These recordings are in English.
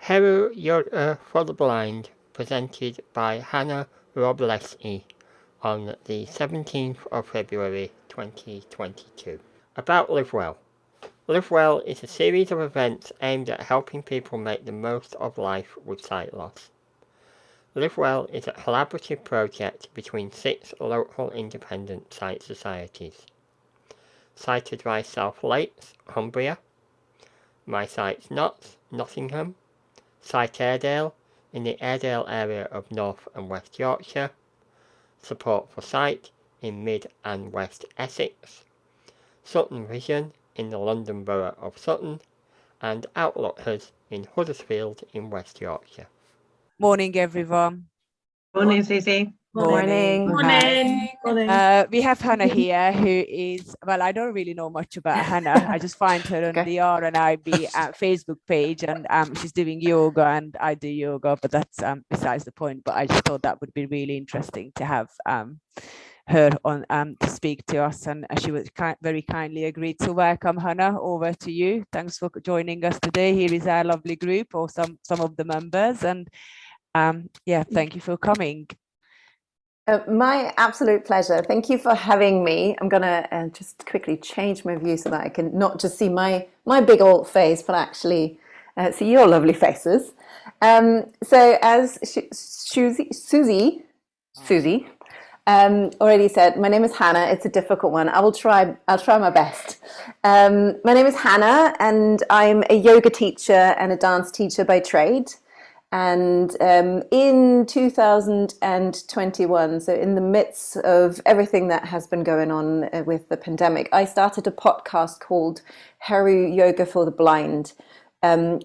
HERU Yoga for the Blind, presented by Hanna on the 17th of February 2022. About Live Well. Live Well is a series of events aimed at helping people make the most of life with sight loss. Live Well is a collaborative project between 6 local independent sight societies. Sight Advice South Lakes, Cumbria, My Sight's Knots, Nottingham, Sight Airedale in the Airedale area of North and West Yorkshire, Support for Sight in Mid and West Essex, Sutton Vision in the London Borough of Sutton, and Outlookers in Huddersfield in West Yorkshire. Morning, everyone. Morning, Susie. Morning. Morning. We have Hanna here, who is, well, I don't really know much about Hanna. I just find her on the HERU and I Facebook page, and she's doing yoga, and I do yoga, but that's besides the point. But I just thought that would be really interesting to have her on to speak to us, and she would very kindly agreed to welcome Hanna. Over to you. Thanks for joining us today. Here is our lovely group, or some of the members, and yeah, thank you for coming. My absolute pleasure. Thank you for having me. I'm gonna just quickly change my view so that I can not just see my big old face, but actually see your lovely faces. So as Susie already said, my name is Hanna. It's a difficult one. I'll try my best. My name is Hanna, and I'm a yoga teacher and a dance teacher by trade. And in 2021, so in the midst of everything that has been going on with the pandemic, I started a podcast called HERU Yoga for the Blind,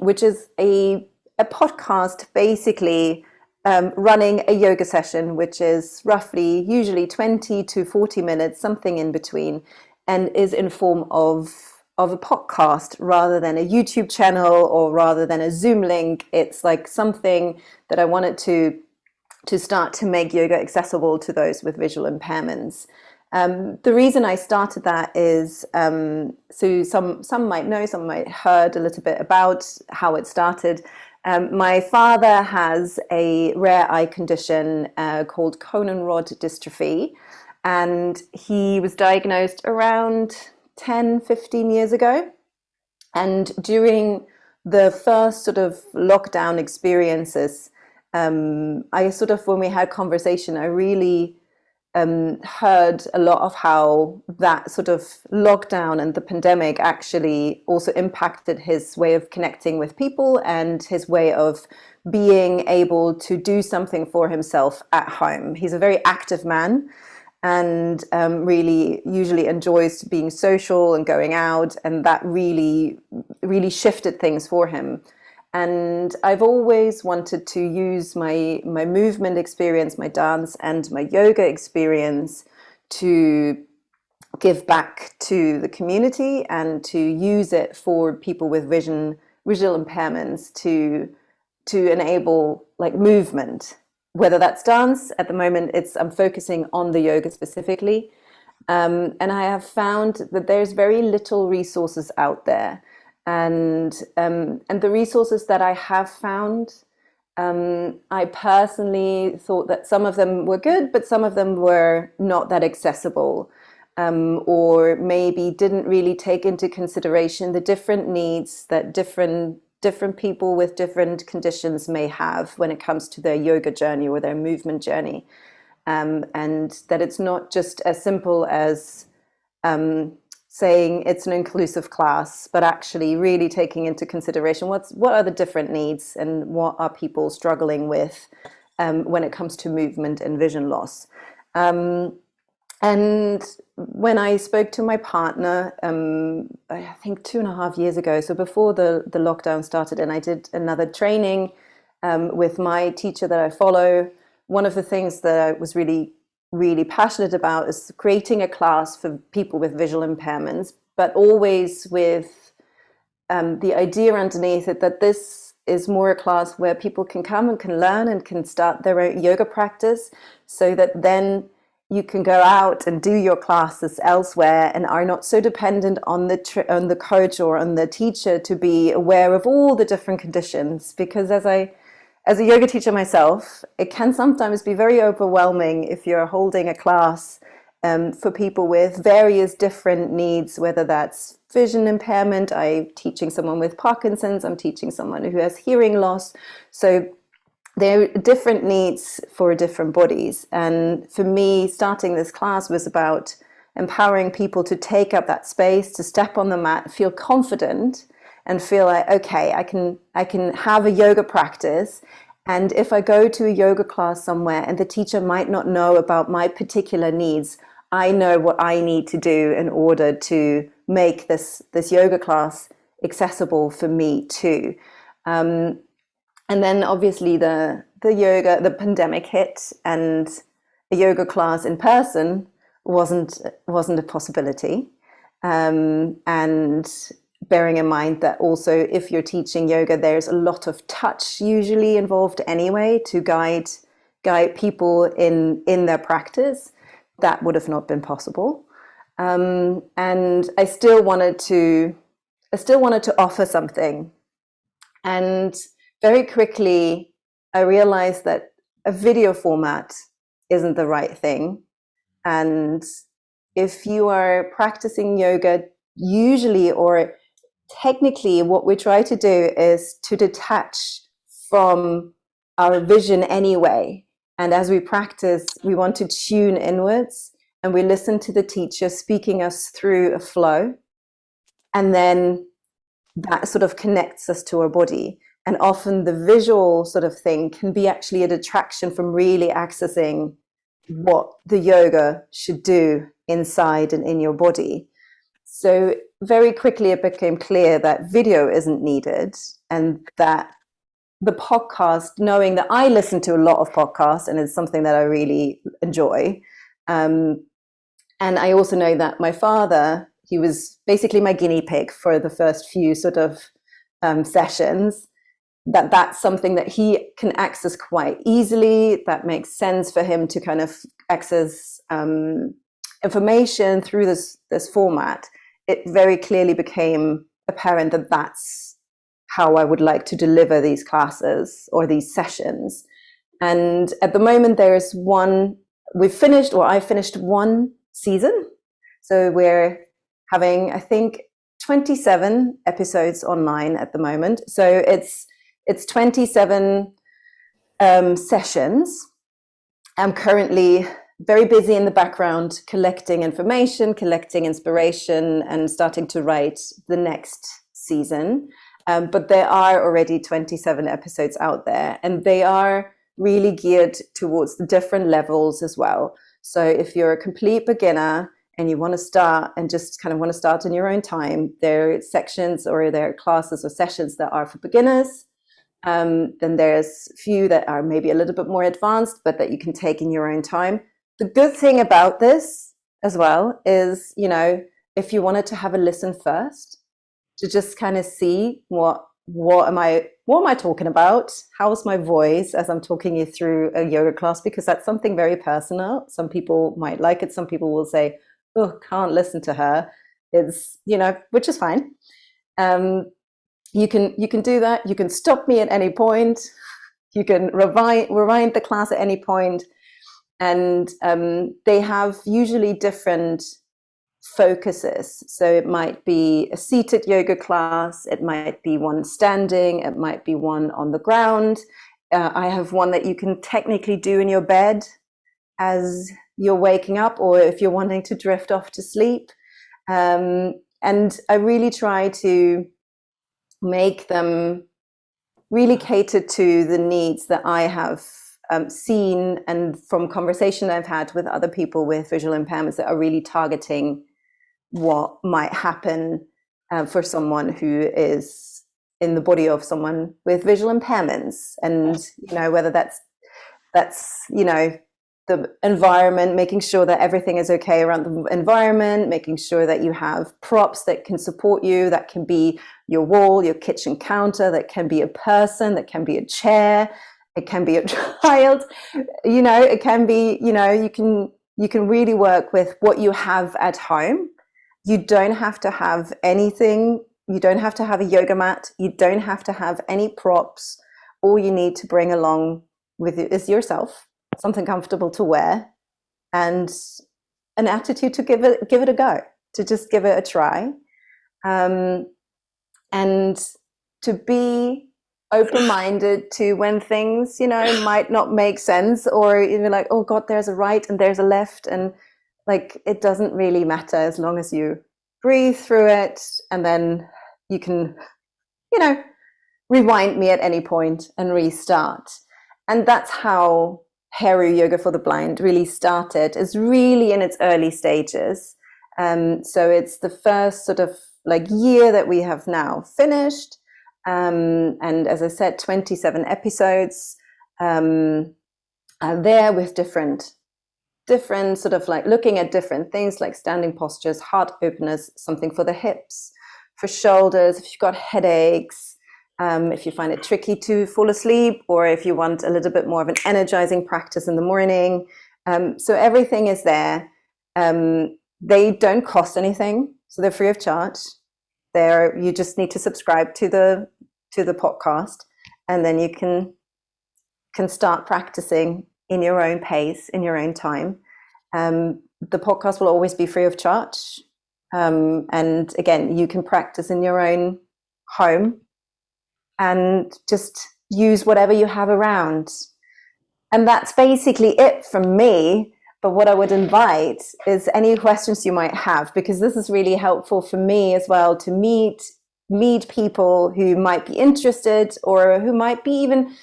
which is a podcast basically running a yoga session, which is roughly usually 20 to 40 minutes, something in between, and is in form of a podcast rather than a YouTube channel or rather than a Zoom link. It's like something that I wanted to start to make yoga accessible to those with visual impairments. The reason I started that is, so some might know, some might heard a little bit about how it started. My father has a rare eye condition called Conan rod dystrophy, and he was diagnosed around 10-15 years ago. And during the first sort of lockdown experiences, I sort of, when we had conversation, I really heard a lot of how that sort of lockdown and the pandemic actually also impacted his way of connecting with people and his way of being able to do something for himself at home. He's a very active man, and really usually enjoys being social and going out, and that really shifted things for him. And I've always wanted to use my movement experience, my dance and my yoga experience to give back to the community and to use it for people with visual impairments to enable like movement. Whether that's dance, at the moment I'm focusing on the yoga specifically. And I have found that there's very little resources out there. And the resources that I have found, I personally thought that some of them were good, but some of them were not that accessible, or maybe didn't really take into consideration the different needs that different people with different conditions may have when it comes to their yoga journey or their movement journey, and that it's not just as simple as saying it's an inclusive class, but actually really taking into consideration what are the different needs and what are people struggling with when it comes to movement and vision loss. And when I spoke to my partner, I think 2.5 years ago, so before the lockdown started, and I did another training with my teacher that I follow, one of the things that I was really passionate about is creating a class for people with visual impairments, but always with the idea underneath it that this is more a class where people can come and can learn and can start their own yoga practice, so that then you can go out and do your classes elsewhere and are not so dependent on the coach or on the teacher to be aware of all the different conditions. Because as a yoga teacher myself, it can sometimes be very overwhelming if you're holding a class for people with various different needs, whether that's vision impairment, I'm teaching someone with Parkinson's, I'm teaching someone who has hearing loss. So there are different needs for different bodies. And for me, starting this class was about empowering people to take up that space, to step on the mat, feel confident, and feel like, okay, I can have a yoga practice. And if I go to a yoga class somewhere and the teacher might not know about my particular needs, I know what I need to do in order to make this yoga class accessible for me too. And then obviously the pandemic hit, and a yoga class in person wasn't a possibility. And bearing in mind that also if you're teaching yoga, there's a lot of touch usually involved anyway to guide people in their practice. That would have not been possible. And I still wanted to offer something. And very quickly, I realized that a video format isn't the right thing. And if you are practicing yoga, usually or technically, what we try to do is to detach from our vision anyway. And as we practice, we want to tune inwards, and we listen to the teacher speaking us through a flow. And then that sort of connects us to our body. And often the visual sort of thing can be actually a detraction from really accessing what the yoga should do inside and in your body. So very quickly it became clear that video isn't needed, and that the podcast, knowing that I listen to a lot of podcasts and it's something that I really enjoy. And I also know that my father, he was basically my guinea pig for the first few sort of sessions, that's something that he can access quite easily. That makes sense for him to kind of access information through this format. It very clearly became apparent that that's how I would like to deliver these classes or these sessions. And at the moment there's I finished one season. So we're having, I think, 27 episodes online at the moment. So it's 27 sessions. I'm currently very busy in the background collecting information, collecting inspiration, and starting to write the next season. But there are already 27 episodes out there, and they are really geared towards the different levels as well. So if you're a complete beginner and you want to start and just kind of want to start in your own time, there are sections or there are classes or sessions that are for beginners. Then there's a few that are maybe a little bit more advanced, but that you can take in your own time. The good thing about this as well is, if you wanted to have a listen first, to just kind of see what am I talking about? How's my voice as I'm talking you through a yoga class? Because that's something very personal. Some people might like it. Some people will say, "Oh, can't listen to her." It's, which is fine. You can do that. You can stop me at any point. You can rewind the class at any point. And they have usually different focuses. So it might be a seated yoga class, it might be one standing, it might be one on the ground. I have one that you can technically do in your bed as you're waking up, or if you're wanting to drift off to sleep. And I really try to make them really cater to the needs that I have seen, and from conversation I've had with other people with visual impairments that are really targeting what might happen for someone who is in the body of someone with visual impairments. And whether that's the environment, making sure that everything is okay around the environment, making sure that you have props that can support you. That can be your wall, your kitchen counter, that can be a person, that can be a chair, it can be a child, it can be, you can You can really work with what you have at home. You don't have to have anything. You don't have to have a yoga mat. You don't have to have any props. All you need to bring along with you is yourself, something comfortable to wear, and an attitude to give it a go, to just give it a try, and to be open-minded to when things, might not make sense, or you're like, oh God, there's a right and there's a left, and like it doesn't really matter as long as you breathe through it, and then you can, rewind me at any point and restart. And that's how HERU Yoga for the Blind really started. It's really in its early stages. So it's the first sort of like year that we have now finished. And as I said, 27 episodes are there with different sort of like looking at different things like standing postures, heart openers, something for the hips, for shoulders, if you've got headaches, if you find it tricky to fall asleep, or if you want a little bit more of an energizing practice in the morning. So everything is there. They don't cost anything, so they're free of charge. You just need to subscribe to the podcast, and then you can start practicing in your own pace, in your own time. The podcast will always be free of charge. And again, you can practice in your own home and just use whatever you have around. And that's basically it from me. But what I would invite is any questions you might have, because this is really helpful for me as well to meet people who might be interested, or who might be even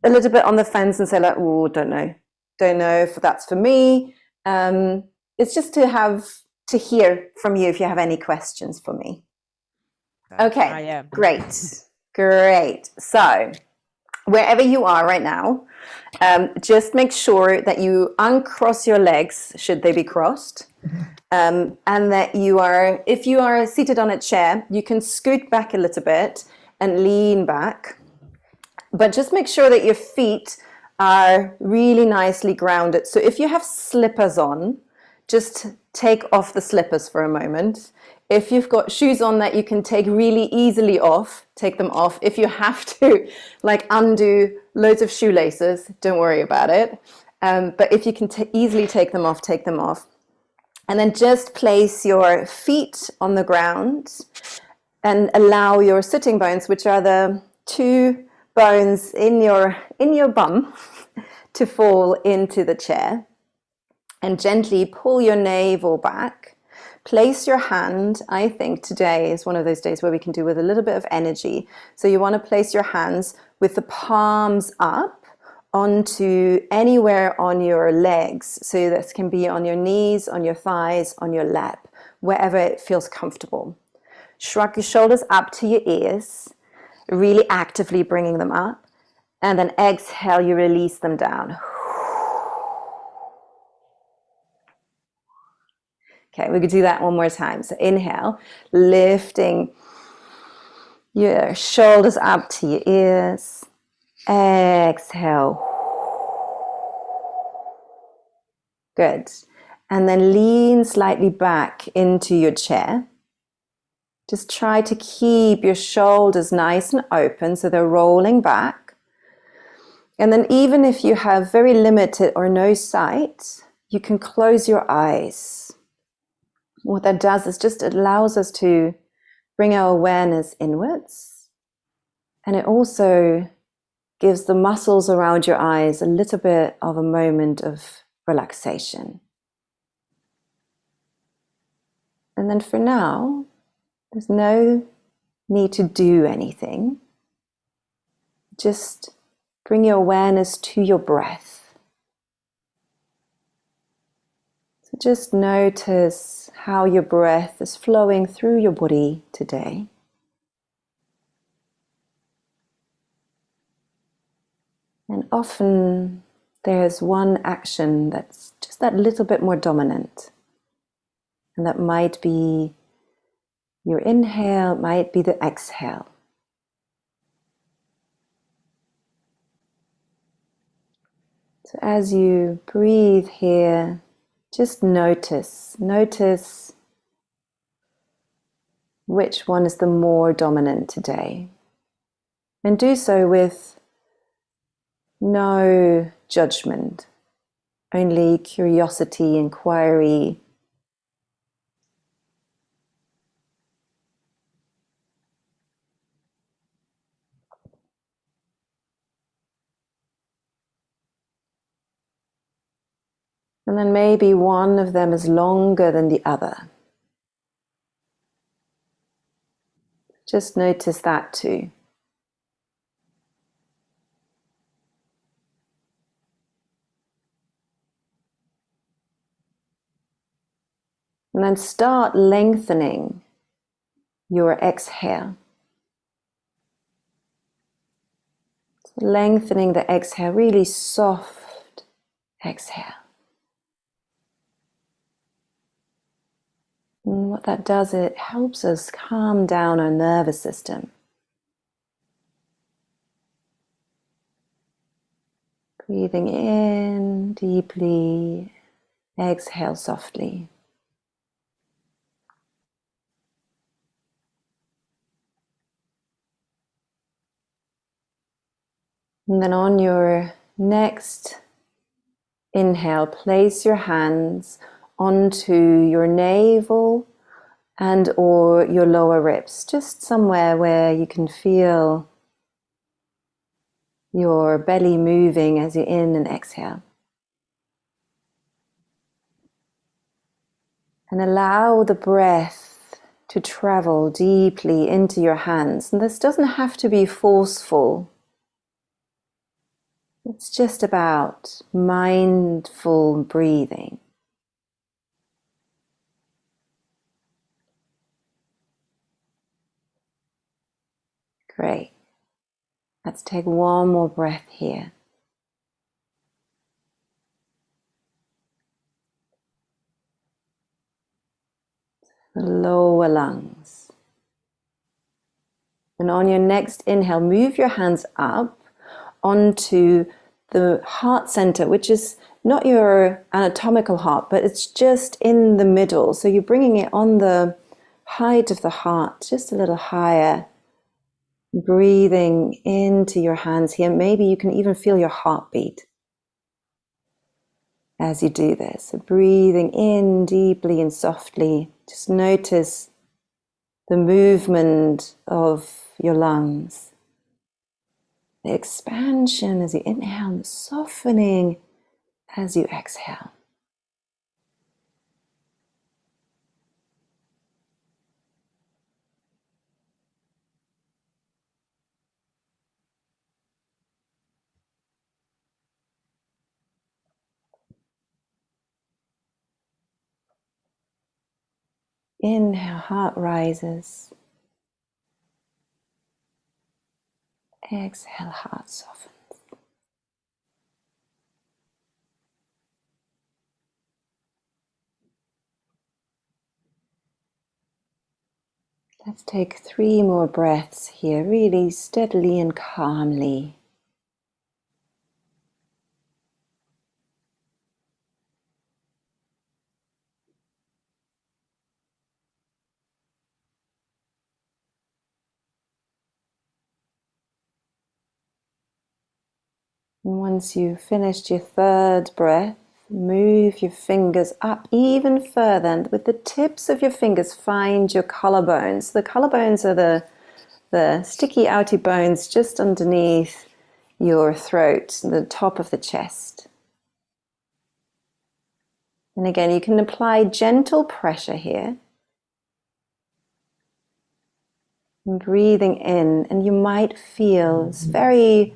a little bit on the fence and say like, oh, don't know if that's for me. It's just to hear from you if you have any questions for me. Okay, I am. Great. So wherever you are right now, just make sure that you uncross your legs, should they be crossed, and that if you are seated on a chair, you can scoot back a little bit and lean back. But just make sure that your feet are really nicely grounded. So if you have slippers on, just take off the slippers for a moment. If you've got shoes on that you can take really easily off, take them off. If you have to like undo loads of shoelaces, don't worry about it. But if you can easily take them off, take them off. And then just place your feet on the ground and allow your sitting bones, which are the two bones in your bum, to fall into the chair, and gently pull your navel back. Place your hand. I think today is one of those days where we can do with a little bit of energy. So you want to place your hands with the palms up onto anywhere on your legs. So this can be on your knees, on your thighs, on your lap, wherever it feels comfortable. Shrug your shoulders up to your ears, really actively bringing them up. And then exhale, you release them down. Okay, we could do that one more time. So inhale, lifting your shoulders up to your ears. Exhale. Good. And then lean slightly back into your chair. Just try to keep your shoulders nice and open so they're rolling back. And then even if you have very limited or no sight, you can close your eyes. What that does is just it allows us to bring our awareness inwards. And it also gives the muscles around your eyes a little bit of a moment of relaxation. And then for now, there's no need to do anything. Just bring your awareness to your breath. So just notice how your breath is flowing through your body today. And often there's one action that's just that little bit more dominant. And that might be your inhale, it might be the exhale. So as you breathe here, Just notice which one is the more dominant today. And do so with no judgment, only curiosity, inquiry. And then maybe one of them is longer than the other. Just notice that too. And then start lengthening your exhale. Lengthening the exhale, really soft exhale. And what that does, it helps us calm down our nervous system. Breathing in deeply, exhale softly. And then on your next inhale, place your hands onto your navel and or your lower ribs, just somewhere where you can feel your belly moving as you in and exhale. And allow the breath to travel deeply into your hands. And this doesn't have to be forceful. It's just about mindful breathing. Great. Let's take one more breath here. The lower lungs. And on your next inhale, move your hands up onto the heart center, which is not your anatomical heart, but it's just in the middle. So you're bringing it on the height of the heart, just a little higher. Breathing into your hands here. Maybe you can even feel your heartbeat as you do this. So breathing in deeply and softly. Just notice the movement of your lungs. The expansion as you inhale and the softening as you exhale. Inhale, heart rises. Exhale, heart softens. Let's take 3 more breaths here, really steadily and calmly. And once you've finished your 3rd breath, move your fingers up even further, and with the tips of your fingers find your collarbones. The collarbones are the sticky outy bones just underneath your throat, the top of the chest. And again, you can apply gentle pressure here. And breathing in, and you might feel this very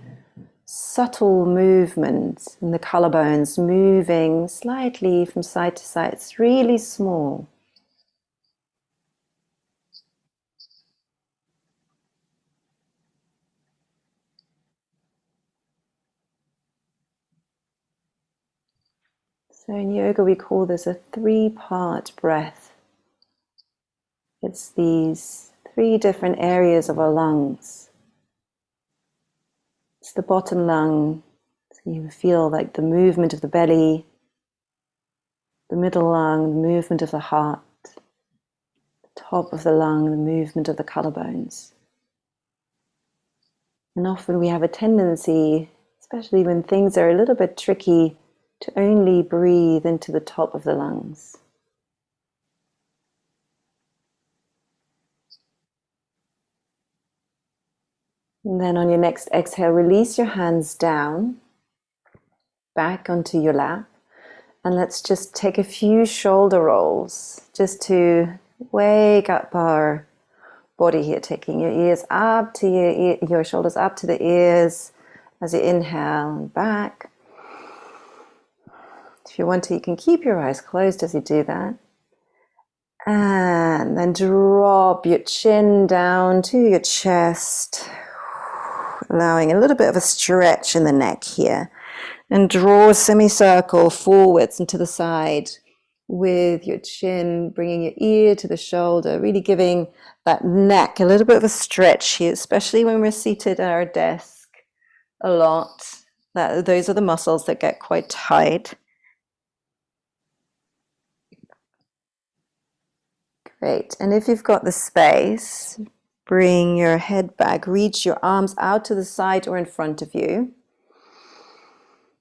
subtle movement in the collarbones, moving slightly from side to side. It's really small. So in yoga we call this a 3-part breath. It's these 3 different areas of our lungs. It's the bottom lung, so you feel like the movement of the belly. the middle lung, the movement of the heart, the top of the lung, the movement of the collarbones. And often we have a tendency, especially when things are a little bit tricky, to only breathe into the top of the lungs. And then on your next exhale, release your hands down, back onto your lap. And let's just take a few shoulder rolls just to wake up our body here, taking your ears up to your shoulders up to the ears as you inhale and back. If you want to, you can keep your eyes closed as you do that. And then drop your chin down to your chest, allowing a little bit of a stretch in the neck here. And draw a semicircle forwards and to the side with your chin, bringing your ear to the shoulder, really giving that neck a little bit of a stretch here, especially when we're seated at our desk a lot. Those are the muscles that get quite tight. Great. And if you've got the space, bring your head back, reach your arms out to the side or in front of you.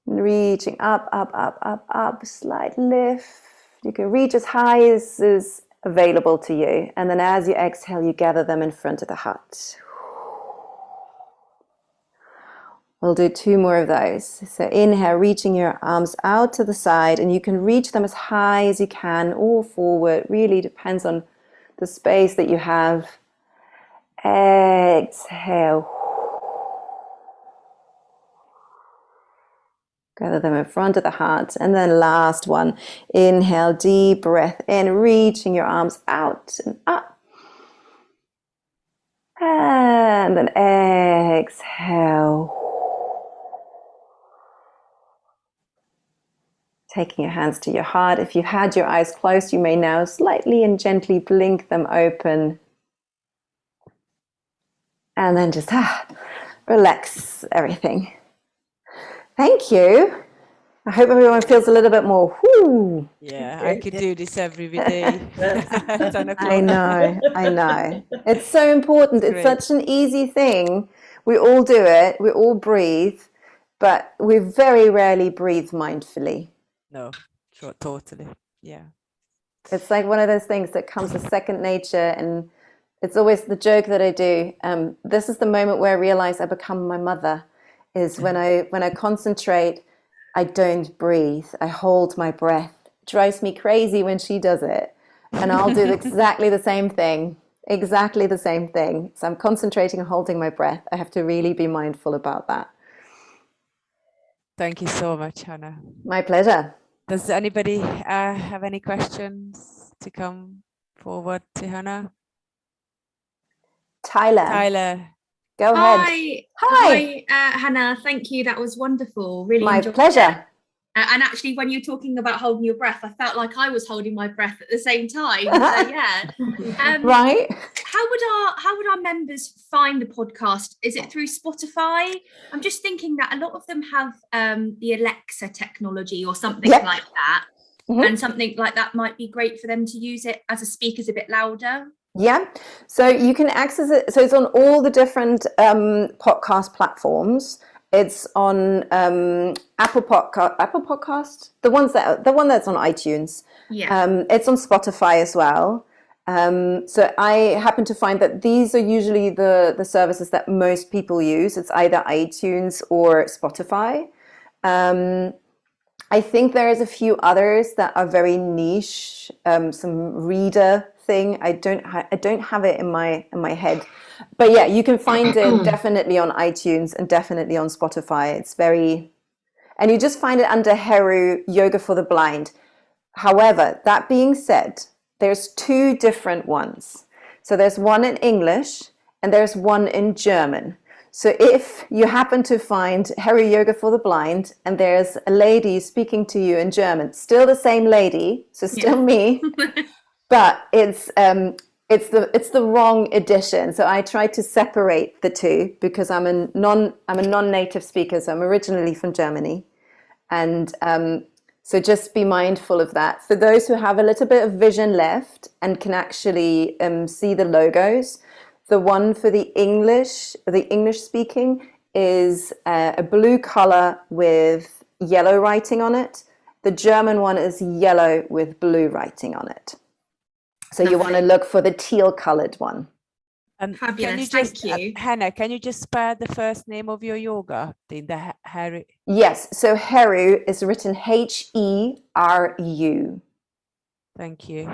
Reaching up, up, up, up, up, slight lift. You can reach as high as is available to you. And then as you exhale, you gather them in front of the heart. We'll do 2 more of those. So inhale, reaching your arms out to the side, and you can reach them as high as you can or forward. Really depends on the space that you have. Exhale. Gather them in front of the heart. And then last one, inhale, deep breath in, reaching your arms out and up. And then exhale. Taking your hands to your heart. If you had your eyes closed, you may now slightly and gently blink them open. And then just relax everything. Thank you. I hope everyone feels a little bit more. Whoo. Yeah, I could do this every day. 10 o'clock. I know. It's so important. It's such an easy thing. We all do it. We all breathe, but we very rarely breathe mindfully. No, sure, totally. Yeah. It's like one of those things that comes as second nature, and it's always the joke that I do. This is the moment where I realize I become my mother. Is when I concentrate, I don't breathe. I hold my breath. It drives me crazy when she does it. And I'll do exactly the same thing. Exactly the same thing. So I'm concentrating and holding my breath. I have to really be mindful about that. Thank you so much, Hanna. My pleasure. Does anybody have any questions to come forward to Hanna? Tyler. Go ahead. Hi, Hanna. Thank you. That was wonderful. Really my enjoyed pleasure. it. And actually, when you're talking about holding your breath, I felt like I was holding my breath at the same time. So, yeah. Right. How would our members find the podcast? Is it through Spotify? I'm just thinking that a lot of them have the Alexa technology or something like that. Mm-hmm. And something like that might be great for them to use it as a speaker's a bit louder. Yeah, so you can access it. So it's on all the different podcast platforms. It's on Apple Podcast, the one that's on iTunes. Yeah. It's on Spotify as well. So I happen to find that these are usually the services that most people use. It's either iTunes or Spotify. I think there is a few others that are very niche. Some reader thing. I don't have it in my head, but yeah, you can find it definitely on iTunes and definitely on Spotify. It's and you just find it under HERU Yoga for the Blind. However, that being said, there's 2 different ones. So there's one in English and there's one in German. So if you happen to find HERU Yoga for the Blind and there's a lady speaking to you in German, still the same lady, so still me. But it's the wrong edition. So I try to separate the 2 because I'm a non-native speaker. So I'm originally from Germany, and So just be mindful of that. For those who have a little bit of vision left and can actually see the logos, the one for the English speaking is a blue color with yellow writing on it. The German one is yellow with blue writing on it. So you want to look for the teal colored one. Fabulous, can you thank you. Hanna, can you just spell the first name of your yoga? The HERU. Yes, so HERU is written HERU. Thank you.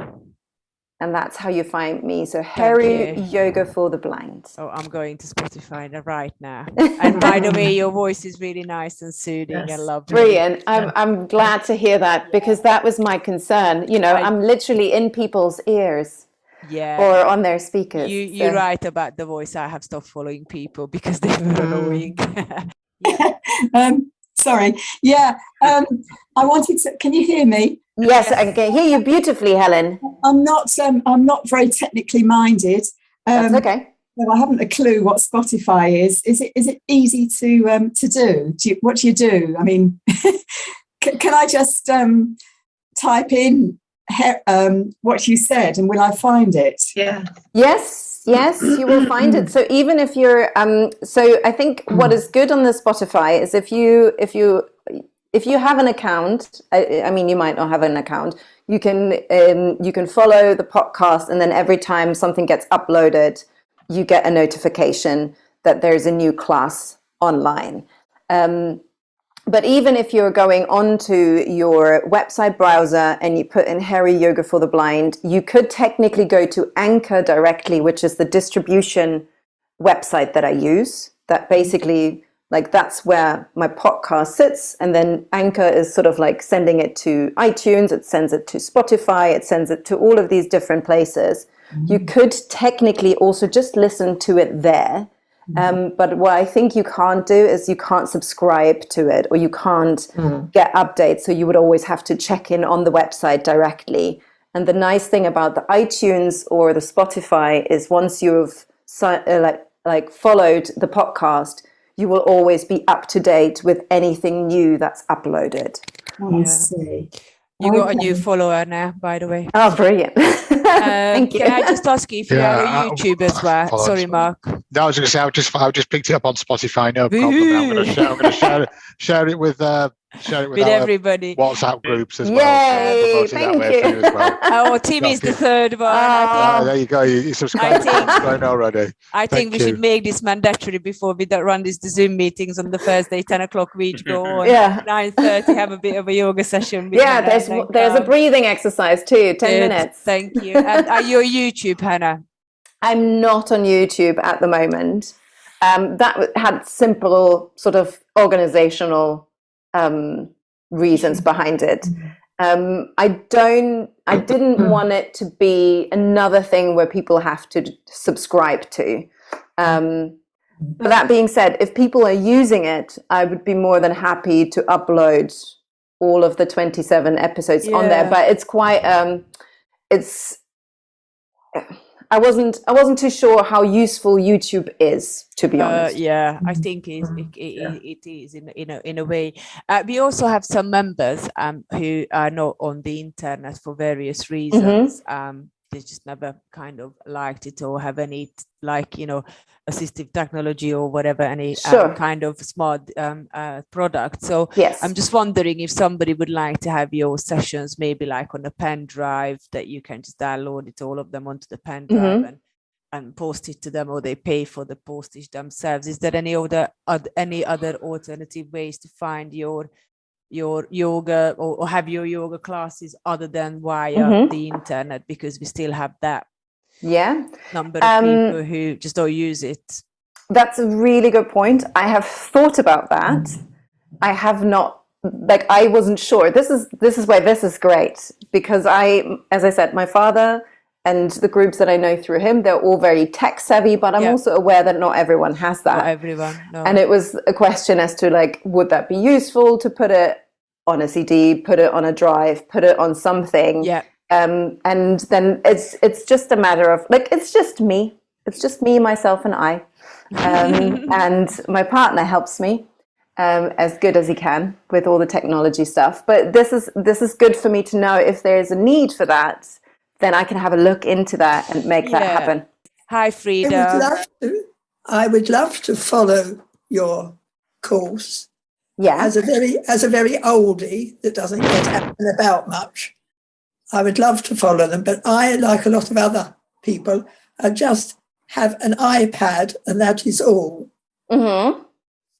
And that's how you find me. So HERU Yoga for the Blind. Oh, I'm going to Spotify right now. And by the way, your voice is really nice and soothing and lovely. Brilliant. I'm glad to hear that, because that was my concern. You know, I'm literally in people's ears. Yeah, or on their speakers. You're right about the voice. I have stopped following people because they were annoying. Sorry. Yeah. I wanted to. Can you hear me? Yes, I can hear you beautifully, Helen. I'm not very technically minded. That's okay. So I haven't a clue what Spotify is. Is it easy to do? What do you do? I mean, can I just type in what you said, and will I find it? Yeah. Yes, you will find it. So even if you're so I think what is good on the Spotify is if you have an account, I mean, you might not have an account, you can follow the podcast, and then every time something gets uploaded, you get a notification that there's a new class online. But even if you're going onto your website browser and you put in HERU Yoga for the Blind, you could technically go to Anchor directly, which is the distribution website that I use. That basically, like, that's where my podcast sits. And then Anchor is sort of like sending it to iTunes, it sends it to Spotify, it sends it to all of these different places. You could technically also just listen to it there. But what I think you can't do is you can't subscribe to it, or you can't get updates. So you would always have to check in on the website directly. And the nice thing about the iTunes or the Spotify is once you've followed the podcast, you will always be up to date with anything new that's uploaded. I see. You got a new follower now, by the way. Oh, brilliant. Thank you. Can I just ask you if you are a YouTube as well? Sorry, Mark. No, I was going to say, I just picked it up on Spotify. No problem. I'm going to share it with everybody. WhatsApp groups as well. Yay, So thank you. as well. Oh, Timmy's the third one. There you go. You subscribed already. I think we should make this mandatory before we run the Zoom meetings on the Thursday, 10 o'clock. We each go on. 9:30, have a bit of a yoga session. There's a breathing exercise too, 10 minutes. Thank you. And are you on YouTube, Hanna? I'm not on YouTube at the moment. That had simple sort of organizational reasons behind it. I didn't want it to be another thing where people have to subscribe to. But that being said, if people are using it, I would be more than happy to upload all of the 27 episodes on there. But it's quite I wasn't too sure how useful YouTube is, to be honest. I think it is in a way. We also have some members who are not on the internet for various reasons. They just never kind of liked it or have any assistive technology or whatever, any kind of smart product. So I'm just wondering if somebody would like to have your sessions maybe like on a pen drive that you can just download it, all of them onto the pen drive and post it to them, or they pay for the postage themselves. Is there any other alternative ways to find your yoga or have your yoga classes other than via the internet, because we still have that number of people who just don't use it? That's a really good point. I have thought about that. I have not, I wasn't sure. This is why this is great, because as I said, my father and the groups that I know through him, they're all very tech savvy, but I'm also aware that not everyone has that. Not everyone, no. And it was a question as to would that be useful to put it on a CD, put it on a drive, put it on something? Yeah. And then it's just a matter of it's just me, myself, and I, and my partner helps me. as good as he can with all the technology stuff. But this is good for me to know if there's a need for that, then I can have a look into that and make that happen. Hi, Frida. I would love to follow your course. Yeah. As a very oldie that doesn't get out and about much, I would love to follow them. But I, like a lot of other people, I just have an iPad and that is all. Mm-hmm.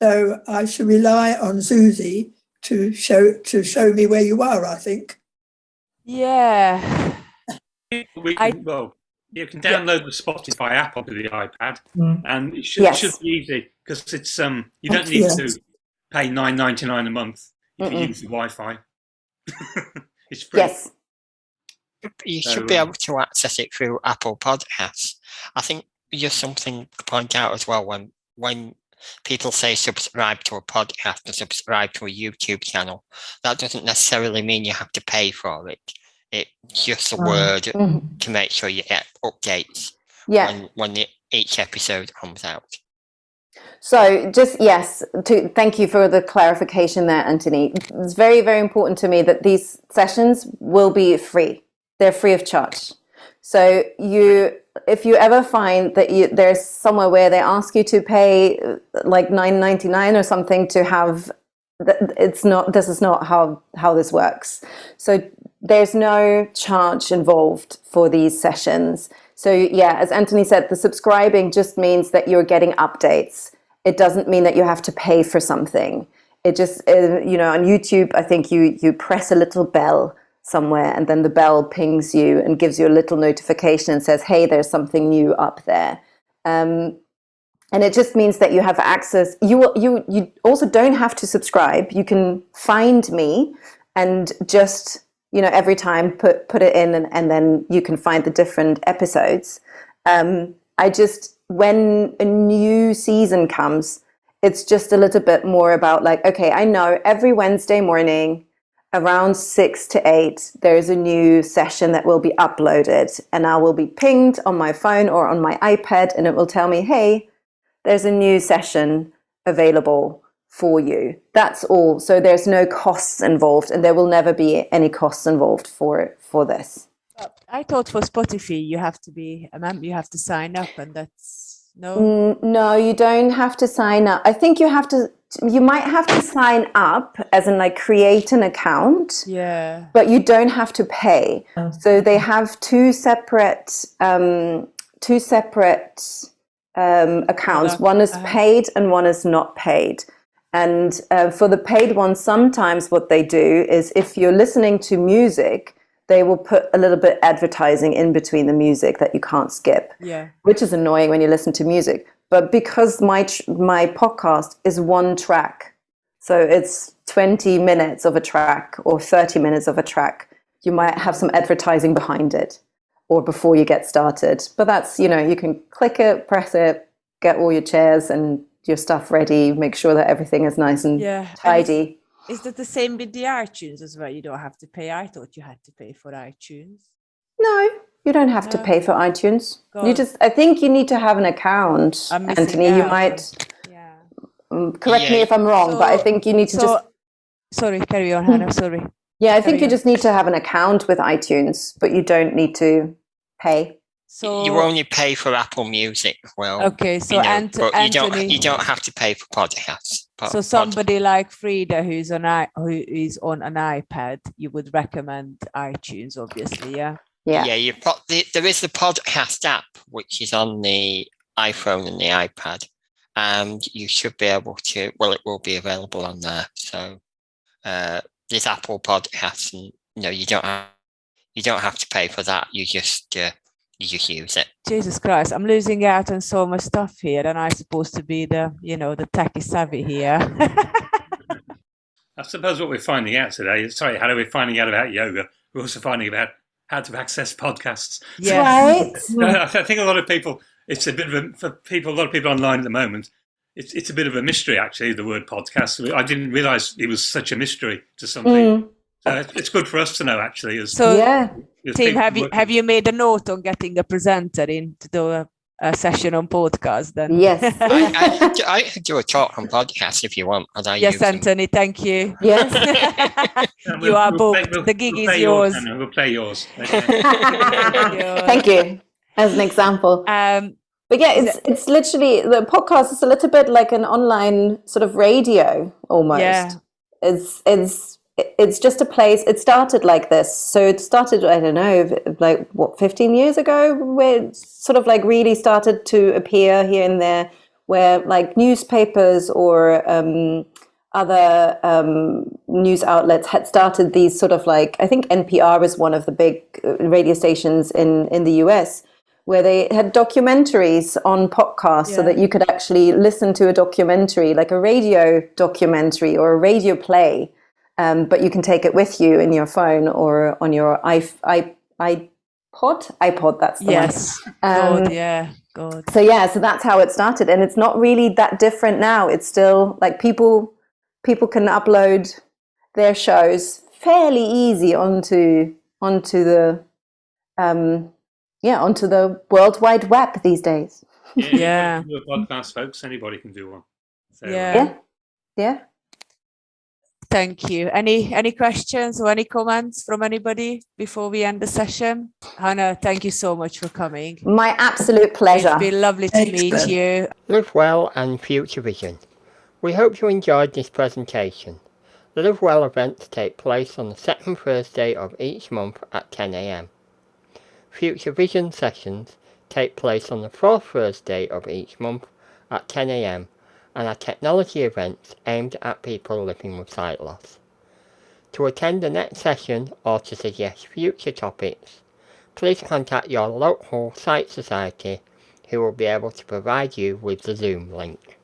So I should rely on Susie to show me where you are, I think. Yeah. You can download the Spotify app onto the iPad, and it should be easy because it's you don't need to pay $9.99 a month if you use the Wi-Fi. It's free. Yes. You should be able to access it through Apple Podcasts. I think just something to point out as well, when people say subscribe to a podcast or subscribe to a YouTube channel, that doesn't necessarily mean you have to pay for it. It's just a word to make sure you get updates when each episode comes out. So thank you for the clarification there, Anthony. It's very, very important to me that these sessions will be free. They're free of charge. So if you ever find that there's somewhere where they ask you to pay like $9.99 or something to have, this is not how this works. So there's no charge involved for these sessions. So as Anthony said, the subscribing just means that you're getting updates. It doesn't mean that you have to pay for something. It just, on YouTube, I think you press a little bell somewhere and then the bell pings you and gives you a little notification and says, hey, there's something new up there. And it just means that you have access. You also don't have to subscribe. You can find me and just, every time put it in and then you can find the different episodes. When a new season comes, it's just a little bit more about like, okay, I know every Wednesday morning around 6 to 8, there's a new session that will be uploaded and I will be pinged on my phone or on my iPad and it will tell me, hey, there's a new session available for you. That's all. So there's no costs involved and there will never be any costs involved for this. I thought for Spotify you have to be a member, you have to sign up, and that's no. No, you don't have to sign up. I think you might have to sign up as in like create an account. Yeah. But you don't have to pay. Oh. So they have two separate accounts. One is paid and one is not paid. And for the paid one, sometimes what they do is if you're listening to music, they will put a little bit advertising in between the music that you can't skip, which is annoying when you listen to music. But because my podcast is one track, so it's 20 minutes of a track or 30 minutes of a track, you might have some advertising behind it or before you get started. But that's, you can click it, press it, get all your chairs and your stuff ready, make sure that everything is nice and tidy. Is that the same with the iTunes as well? You don't have to pay. I thought you had to pay for iTunes. No, you don't have to pay for iTunes. I think you need to have an account, Anthony. You might correct me if I'm wrong, but I think you need to Sorry, carry on, Hannah. Sorry. Yeah, I think you just need to have an account with iTunes, but you don't need to pay. So you only pay for Apple Music. Well, okay. So Anthony, you don't have to pay for podcasts. So somebody like Frida who is on an iPad, you would recommend iTunes, obviously, yeah. Yeah. There is the podcast app which is on the iPhone and the iPad, and you should be able to. Well, it will be available on there. So there's Apple Podcasts, and you don't have to pay for that. You just use it. Jesus Christ, I'm losing out on so much stuff here, and I'm supposed to be the techie savvy here. I suppose what we're finding out today, Hannah, we're finding out about yoga. We're also finding out how to access podcasts. Yes. Right. I think a lot of people, it's a bit of a lot of people online at the moment. It's a bit of a mystery, actually, the word podcast. I didn't realise it was such a mystery to some people. So it's good for us to know, actually. Tim, have you made a note on getting the presenter in to do session on podcast then. Yes. I could do a talk on podcast if you want. Yes, Anthony, thank you. Yes. You are booked. The gig is yours. We'll play yours. Thank you. As an example. But yeah, it's literally, the podcast is a little bit like an online sort of radio almost. Yeah. It's just a place. It started like this. So it started, I don't know, like 15 years ago, where it sort of like really started to appear here and there, where like newspapers or other news outlets had started these sort of like, I think NPR is one of the big radio stations in the US, where they had documentaries on podcasts so that you could actually listen to a documentary, like a radio documentary or a radio play. But you can take it with you in your phone or on your iPod. That's the one. God. So that's how it started, and it's not really that different now. It's still like people can upload their shows fairly easy onto the onto the World Wide Web these days. Yeah. Do a podcast, folks. Anybody can do one. So, Yeah. Thank you. Any questions or any comments from anybody before we end the session? Hanna, thank you so much for coming. My absolute pleasure. It's been lovely to meet you. Live Well and Future Vision. We hope you enjoyed this presentation. The Live Well events take place on the second Thursday of each month at 10 a.m. Future Vision sessions take place on the fourth Thursday of each month at 10 a.m. and are technology events aimed at people living with sight loss. To attend the next session or to suggest future topics, please contact your local Sight Society, who will be able to provide you with the Zoom link.